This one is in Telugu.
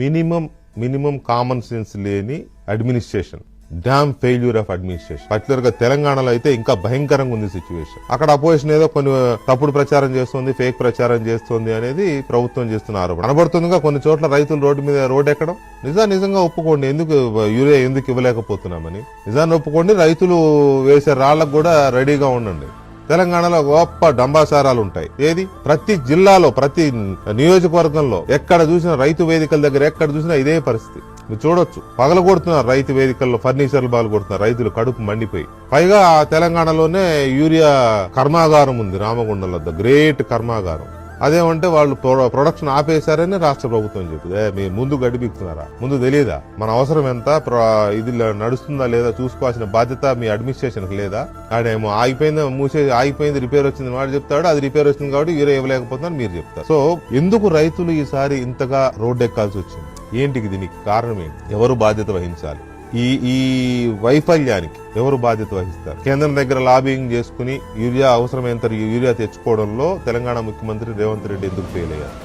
మినిమం కామన్ సెన్స్ లేని administration, damn failure of administration. Particular గా తెలంగాణలో అయితే ఇంకా భయంకరంగా ఉంది సిచ్యువేషన్. అక్కడ అపోజిషన్ ఏదో కొన్ని తప్పుడు ప్రచారం చేస్తుంది, ఫేక్ ప్రచారం చేస్తుంది అనేది ప్రభుత్వం చేస్తున్న ఆరోపణ కనబడుతుందిగా. కొన్ని చోట్ల రైతులు రోడ్డు ఎక్కడం నిజంగా ఒప్పుకోండి. యూరియా ఎందుకు ఇవ్వలేకపోతున్నామని నిజాన్ని ఒప్పుకోండి. రైతులు వేసే రాళ్లకు కూడా రెడీగా ఉండండి. తెలంగాణలో గొప్ప డంబాసారాలు ఉంటాయి. ఏది ప్రతి జిల్లాలో, ప్రతి నియోజకవర్గంలో ఎక్కడ చూసినా, రైతు వేదికల దగ్గర ఎక్కడ చూసినా ఇదే పరిస్థితి. మీరు చూడొచ్చు, పగల కొడుతున్నారు రైతు వేదికల్లో, ఫర్నిచర్లు బాగా కొడుతున్నారు, రైతులు కడుపు మండిపోయి. పైగా తెలంగాణలోనే యూరియా కర్మాగారం ఉంది రామగుండంలో, గ్రేట్ కర్మాగారం. అదేమంటే వాళ్ళు ప్రొడక్షన్ ఆపేశారని రాష్ట్ర ప్రభుత్వం చెప్పింది. మీరు ముందు గడిపిస్తున్నారా? ముందు తెలియదా మన అవసరం ఎంత, ఇది నడుస్తుందా లేదా చూసుకోవాల్సిన బాధ్యత మీ అడ్మినిస్ట్రేషన్ కి లేదా? ఆడేమో ఆగిపోయింది రిపేర్ వచ్చింది వాడు చెప్తాడు, అది రిపేర్ వచ్చింది కాబట్టి యూరియా ఇవ్వలేకపోతుందని మీరు చెప్తారు. సో ఎందుకు రైతులు ఈసారి ఇంతగా రోడ్డు ఎక్కాల్సి వచ్చింది? ఏంటికి? దీనికి కారణం ఏంటి? ఎవరు బాధ్యత వహించాలి? ఈ వైఫల్యానికి ఎవరు బాధ్యత వహిస్తారు? కేంద్రం దగ్గర లాబింగ్ చేసుకుని యూరియా అవసరమైనంత యూరియా తెచ్చుకోవడంలో తెలంగాణ ముఖ్యమంత్రి రేవంత్ రెడ్డి ఎందుకు ఫెయిల్ అయ్యారు?